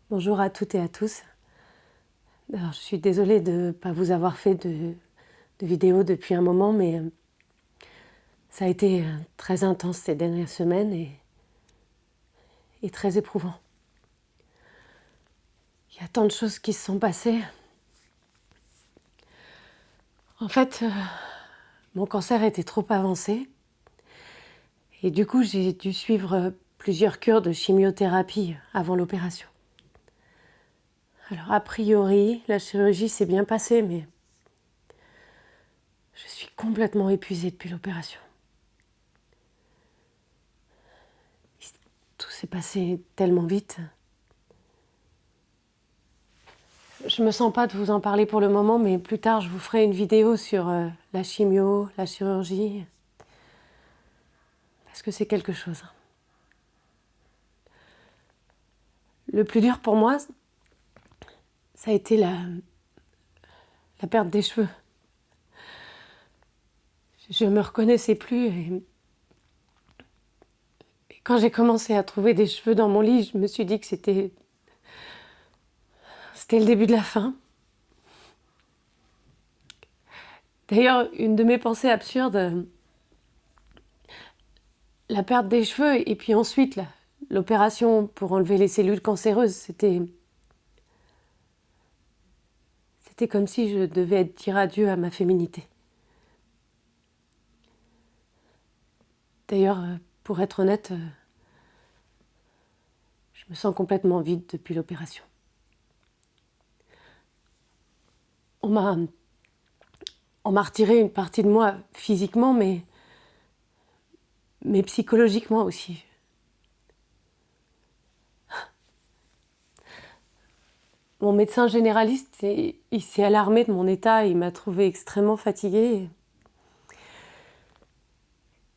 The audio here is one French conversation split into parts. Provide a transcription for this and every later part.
Bonjour à toutes et à tous. Alors, je suis désolée de ne pas vous avoir fait de vidéo depuis un moment, mais ça a été très intense ces dernières semaines et très éprouvant. Il y a tant de choses qui se sont passées. En fait, mon cancer était trop avancé et du coup, j'ai dû suivre plusieurs cures de chimiothérapie avant l'opération. Alors, a priori, la chirurgie s'est bien passée, mais je suis complètement épuisée depuis l'opération. Tout s'est passé tellement vite. Je me sens pas de vous en parler pour le moment, mais plus tard, je vous ferai une vidéo sur la chimio, la chirurgie, parce que c'est quelque chose. Le plus dur pour moi, ça a été la perte des cheveux. Je me reconnaissais plus et quand j'ai commencé à trouver des cheveux dans mon lit, je me suis dit que c'était le début de la fin. D'ailleurs, une de mes pensées absurdes, la perte des cheveux et puis ensuite l'opération pour enlever les cellules cancéreuses, c'était comme si je devais dire adieu à ma féminité. D'ailleurs, pour être honnête, je me sens complètement vide depuis l'opération. On m'a retiré une partie de moi physiquement, mais psychologiquement aussi. Mon médecin généraliste, il s'est alarmé de mon état, il m'a trouvée extrêmement fatiguée.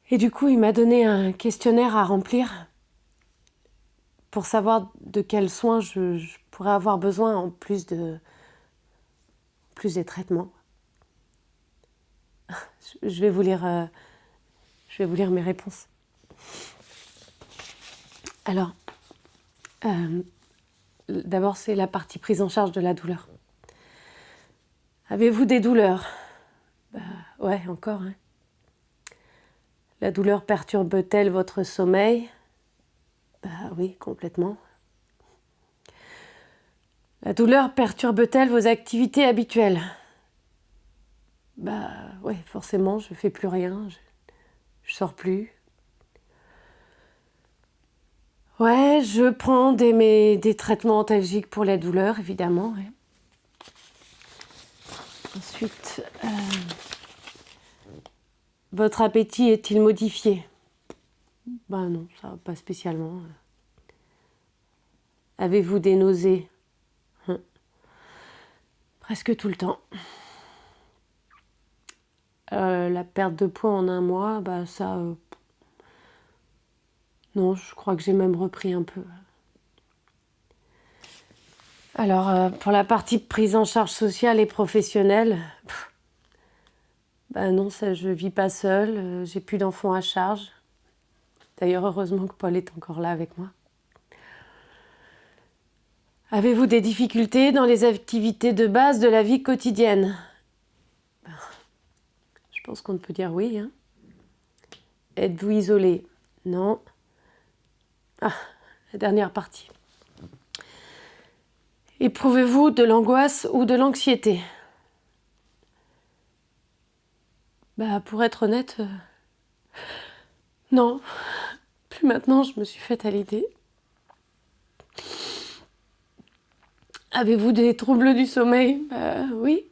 Et du coup, il m'a donné un questionnaire à remplir pour savoir de quels soins je pourrais avoir besoin en plus des traitements. Je vais vous lire mes réponses. Alors, d'abord, c'est la partie prise en charge de la douleur. Avez-vous des douleurs ? Ouais, encore. Hein. La douleur perturbe-t-elle votre sommeil ? Oui, complètement. La douleur perturbe-t-elle vos activités habituelles ? Ouais, forcément, je fais plus rien, je sors plus. Ouais, je prends des traitements antalgiques pour la douleur, évidemment. Ouais. Ensuite, votre appétit est-il modifié ? Non, ça va pas spécialement. Avez-vous des nausées ? Presque tout le temps. La perte de poids en un mois, ça... non, je crois que j'ai même repris un peu. Alors, pour la partie prise en charge sociale et professionnelle, non, ça, je vis pas seule, j'ai plus d'enfants à charge. D'ailleurs, heureusement que Paul est encore là avec moi. Avez-vous des difficultés dans les activités de base de la vie quotidienne ? Je pense qu'on peut dire oui. Hein. Êtes-vous isolé ? Non. Ah, la dernière partie. Éprouvez-vous de l'angoisse ou de l'anxiété ? Pour être honnête, non. Plus maintenant, je me suis faite à l'idée. Avez-vous des troubles du sommeil ? Oui.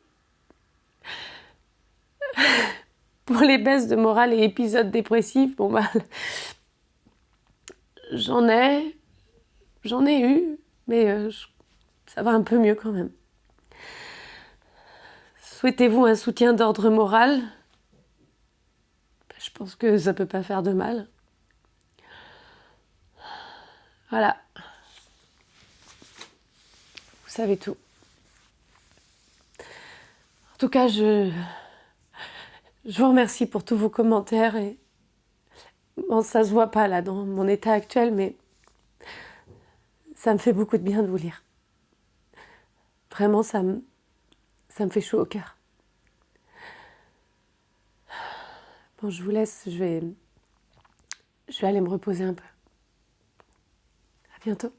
Pour les baisses de morale et épisodes dépressifs, j'en ai eu, mais ça va un peu mieux quand même. Souhaitez-vous un soutien d'ordre moral ? Je pense que ça peut pas faire de mal. Voilà. Vous savez tout. En tout cas, je vous remercie pour tous vos commentaires et ça se voit pas là dans mon état actuel, mais ça me fait beaucoup de bien de vous lire. Vraiment, ça me fait chaud au cœur. Bon, je vous laisse, je vais aller me reposer un peu. À bientôt.